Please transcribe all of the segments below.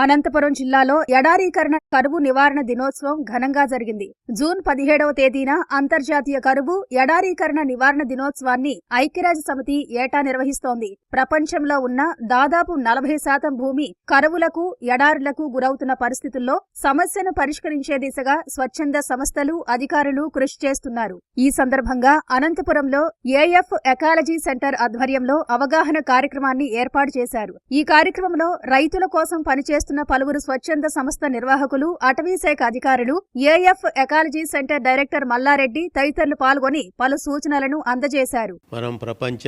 అనంతపురం జిల్లాలో ఎడారీకరణ కరువు నివారణ దినోత్సవం ఘనంగా జరిగింది. జూన్ 17వ తేదీన అంతర్జాతీయ కరువు ఎడారీకరణ నివారణ దినోత్సవాన్ని ఐక్యరాజ్య సమితి ఏటా నిర్వహిస్తోంది. ప్రపంచంలో ఉన్న దాదాపు 40% భూమి కరువులకు, ఎడారులకు గురవుతున్న పరిస్థితుల్లో సమస్యను పరిష్కరించే దిశగా స్వచ్ఛంద సంస్థలు, అధికారులు కృషి చేస్తున్నారు. ఈ సందర్భంగా అనంతపురంలో ఏఎఫ్ ఎకాలజీ సెంటర్ ఆధ్వర్యంలో అవగాహన కార్యక్రమాన్ని ఏర్పాటు చేశారు. ఈ కార్యక్రమంలో రైతుల కోసం పనిచేస్తున్న పలువురు స్వచ్ఛంద సంస్థ నిర్వాహకులు, అటవీశాఖ అధికారులు, AF ecology centre director Mallareddy తదితరులు పాల్గొని పలు సూచనలను అందజేశారు. మనం ప్రపంచ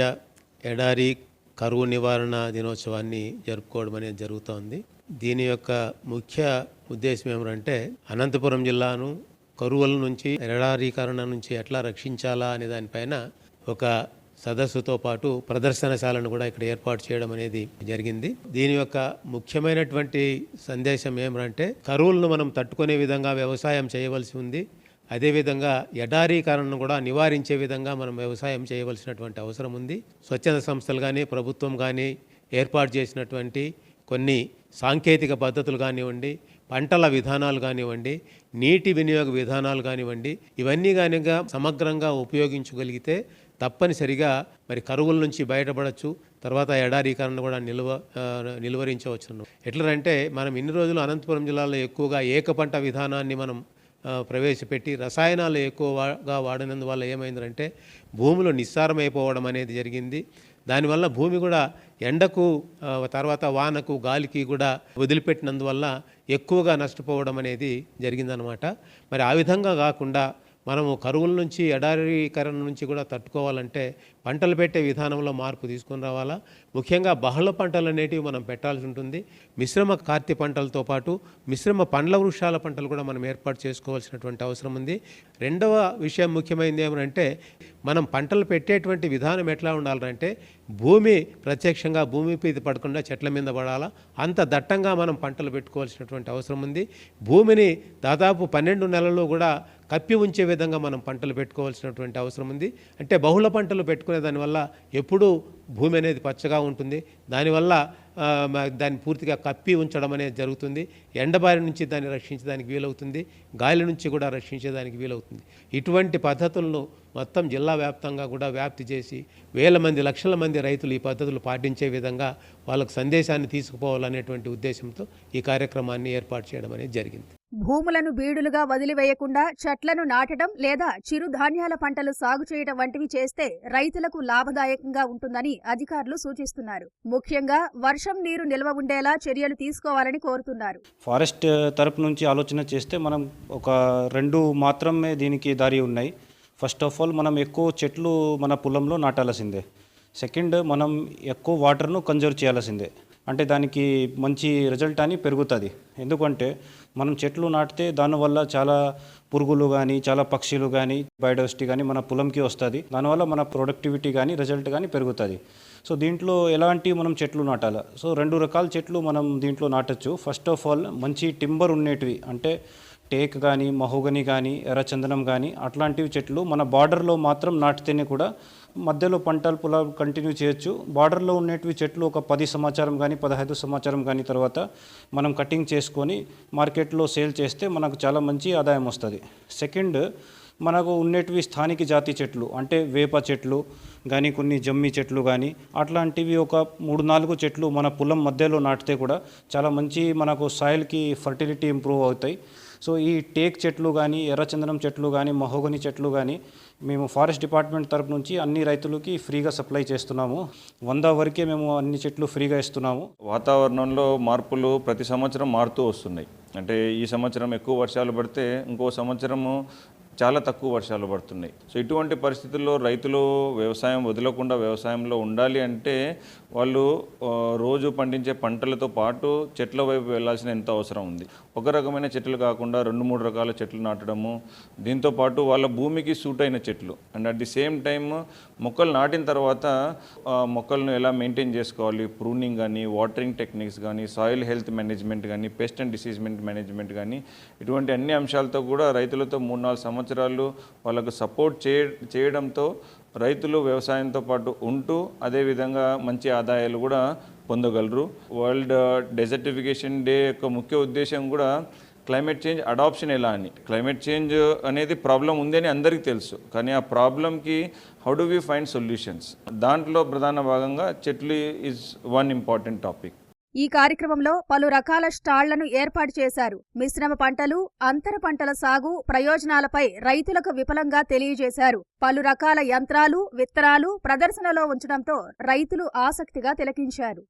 ఎడారి కరువు నివారణ దినోత్సవాన్ని జరుపుకోవడం అనేది జరుగుతోంది. దీని యొక్క ముఖ్య ఉద్దేశం ఏమిటంటే అనంతపురం జిల్లాను కరువుల నుంచి, ఎడారీకరణ నుంచి ఎట్లా రక్షించాలా అనే దానిపైన ఒక సదస్సుతో పాటు ప్రదర్శనశాలను కూడా ఇక్కడ ఏర్పాటు చేయడం అనేది జరిగింది. దీని యొక్క ముఖ్యమైనటువంటి సందేశం ఏమంటే కరువులను మనం తట్టుకునే విధంగా వ్యవసాయం చేయవలసి ఉంది. అదేవిధంగా ఎడారీకరణను కూడా నివారించే విధంగా మనం వ్యవసాయం చేయవలసినటువంటి అవసరం ఉంది. స్వచ్ఛంద సంస్థలు కానీ, ప్రభుత్వం కానీ ఏర్పాటు చేసినటువంటి కొన్ని సాంకేతిక పద్ధతులు కానివ్వండి, పంటల విధానాలు కానివ్వండి, నీటి వినియోగ విధానాలు కానివ్వండి, ఇవన్నీ కనుక సమగ్రంగా ఉపయోగించగలిగితే తప్పనిసరిగా మరి కరువుల నుంచి బయటపడవచ్చు. తర్వాత ఎడారీకరణ కూడా నిలువరించవచ్చు. ఎట్లంటే మనం ఇన్ని రోజులు అనంతపురం జిల్లాలో ఎక్కువగా ఏకపంట విధానాన్ని మనం ప్రవేశపెట్టి రసాయనాలు ఎక్కువగా వాడినందువల్ల ఏమైందంటే భూములు నిస్సారమైపోవడం అనేది జరిగింది. దానివల్ల భూమి కూడా ఎండకు, తర్వాత వానకు, గాలికి కూడా వదిలిపెట్టినందువల్ల ఎక్కువగా నష్టపోవడం అనేది జరిగిందనమాట. మరి ఆ విధంగా కాకుండా మనము కరువుల నుంచి, ఎడారీకరణ నుంచి కూడా తట్టుకోవాలంటే పంటలు పెట్టే విధానంలో మార్పు తీసుకొని రావాలా. ముఖ్యంగా బహుళ పంటలు అనేటివి మనం పెట్టాల్సి ఉంటుంది. మిశ్రమ కార్తీ పంటలతో పాటు మిశ్రమ పండ్ల వృక్షాల పంటలు కూడా మనం ఏర్పాటు చేసుకోవాల్సినటువంటి అవసరం ఉంది. రెండవ విషయం ముఖ్యమైనది ఏమంటే మనం పంటలు పెట్టేటువంటి విధానం ఎట్లా ఉండాలంటే భూమి ప్రత్యక్షంగా భూమి మీద పడకుండా చెట్ల మీద పడాలా. అంత దట్టంగా మనం పంటలు పెట్టుకోవాల్సినటువంటి అవసరం ఉంది. భూమిని దాదాపు 12 నెలలు కూడా కప్పి ఉంచే విధంగా మనం పంటలు పెట్టుకోవాల్సినటువంటి అవసరం ఉంది. అంటే బహుళ పంటలు పెట్టుకునే దానివల్ల ఎప్పుడూ భూమి అనేది పచ్చగా ఉంటుంది. దానివల్ల దాన్ని పూర్తిగా కప్పి ఉంచడం అనేది జరుగుతుంది. ఎండబారి నుంచి దాన్ని రక్షించడానికి వీలవుతుంది, గాలి నుంచి కూడా రక్షించేదానికి వీలవుతుంది. ఇటువంటి పద్ధతులను మొత్తం జిల్లా వ్యాప్తంగా కూడా వ్యాప్తి చేసి వేల మంది, లక్షల మంది రైతులు ఈ పద్ధతులు పాటించే విధంగా వాళ్ళకు సందేశాన్ని తీసుకుపోవాలనేటువంటి ఉద్దేశంతో ఈ కార్యక్రమాన్ని ఏర్పాటు చేయడం అనేది జరిగింది. భూములను బీడులుగా వదిలివేయకుండా చెట్లను నాటడం లేదా చిరుధాన్యాల పంటలు సాగు చేయడం వంటివి చేస్తే రైతులకు లాభదాయకంగా ఉంటుందని అధికారులు సూచిస్తున్నారు. ముఖ్యంగా వర్షం నీరు నిల్వ ఉండేలా చర్యలు తీసుకోవాలని కోరుతున్నారు. ఫారెస్ట్ తరపు నుంచి ఆలోచన చేస్తే మనం ఒక 2 మాత్రమే దీనికి దారి ఉన్నాయి. ఫస్ట్ ఆఫ్ ఆల్ మనం ఎక్కువ చెట్లు మన పొలంలో నాటాల్సిందే. సెకండ్, మనం ఎక్కువ వాటర్ను కన్జర్వ్ చేయాల్సిందే. అంటే దానికి మంచి రిజల్ట్ అని పెరుగుతుంది. ఎందుకంటే మనం చెట్లు నాటితే దానివల్ల చాలా పురుగులు కానీ, చాలా పక్షులు కానీ, బయోడైవర్సిటీ కానీ మన పొలంకి వస్తుంది. దానివల్ల మన ప్రొడక్టివిటీ కానీ, రిజల్ట్ కానీ పెరుగుతుంది. సో దీంట్లో ఎలాంటి మనం చెట్లు నాటాలి? సో 2 రకాల చెట్లు మనం దీంట్లో నాటచ్చు. ఫస్ట్ ఆఫ్ ఆల్ మంచి టింబర్ ఉండేటివి, అంటే టేక్ కానీ, మహోగని కానీ, ఎర్రచందనం కానీ అట్లాంటివి చెట్లు మన బార్డర్లో మాత్రం నాటితేనే కూడా మధ్యలో పంటలు పొలాలు కంటిన్యూ చేయొచ్చు. బార్డర్లో ఉండేటివి చెట్లు ఒక 10 సంవత్సరం కానీ, 15 సంవత్సరం కానీ తర్వాత మనం కటింగ్ చేసుకొని మార్కెట్లో సేల్ చేస్తే మనకు చాలా మంచి ఆదాయం వస్తుంది. సెకండ్, మనకు ఉండేటివి స్థానిక జాతి చెట్లు, అంటే వేప చెట్లు కానీ, కొన్ని జమ్మి చెట్లు కానీ అట్లాంటివి ఒక 3-4 చెట్లు మన పొలం మధ్యలో నాటితే కూడా చాలా మంచి మనకు సాయిల్కి ఫర్టిలిటీ ఇంప్రూవ్ అవుతాయి. సో ఈ టేక్ చెట్లు కానీ, ఎర్రచందనం చెట్లు కానీ, మహోగని చెట్లు కానీ మేము ఫారెస్ట్ డిపార్ట్మెంట్ తరపు నుంచి అన్ని రైతులకి ఫ్రీగా సప్లై చేస్తున్నాము. 100 వరకే మేము అన్ని చెట్లు ఫ్రీగా ఇస్తున్నాము. వాతావరణంలో మార్పులు ప్రతి సంవత్సరం మారుతూ వస్తున్నాయి. అంటే ఈ సంవత్సరం ఎక్కువ వర్షాలు పడితే ఇంకో సంవత్సరము చాలా తక్కువ వర్షాలు పడుతున్నాయి. సో ఇటువంటి పరిస్థితుల్లో రైతులు వ్యవసాయం వదలకుండా వ్యవసాయంలో ఉండాలి అంటే వాళ్ళు రోజు పండించే పంటలతో పాటు చెట్ల వైపు వెళ్లాల్సిన ఎంత అవసరం ఉంది. ఒక రకమైన చెట్లు కాకుండా 2-3 రకాల చెట్లు నాటడము, దీంతోపాటు వాళ్ళ భూమికి సూట్ అయిన చెట్లు and at the same time మొక్కలు నాటిన తర్వాత మొక్కలను ఎలా మెయింటైన్ చేసుకోవాలి, ప్రూనింగ్ కానీ, వాటరింగ్ టెక్నిక్స్ కానీ, సాయిల్ హెల్త్ మేనేజ్మెంట్ కానీ, పెస్ట్ అండ్ డిసీజ్ మేనేజ్మెంట్ కానీ ఇటువంటి అన్ని అంశాలతో కూడా రైతులతో 3-4 సంవత్సరాలు వాళ్ళకు సపోర్ట్ చేయడంతో రైతులు వ్యవసాయంతో పాటు ఉంటూ అదేవిధంగా మంచి ఆదాయాలు కూడా పొందగలరు. వరల్డ్ డెజర్టిఫికేషన్ డే యొక్క ముఖ్య ఉద్దేశం కూడా క్లైమేట్ చేంజ్ అడాప్షన్ ఎలా అని. క్లైమేట్ చేంజ్ అనేది ప్రాబ్లం ఉందని అందరికీ తెలుసు, కానీ ఆ ప్రాబ్లంకి how do we find solutions, దాంట్లో ప్రధాన భాగంగా చెట్లు ఈజ్ వన్ ఇంపార్టెంట్ టాపిక్. ఈ కార్యక్రమంలో పలు రకాల స్టాళ్లను ఏర్పాటు చేశారు. మిశ్రమ పంటలు, అంతర పంటల సాగు ప్రయోజనాలపై రైతులకు విపులంగా తెలియజేశారు. పలు రకాల యంత్రాలు, విత్తనాలు ప్రదర్శనలో ఉంచడంతో రైతులు ఆసక్తిగా తిలకించారు.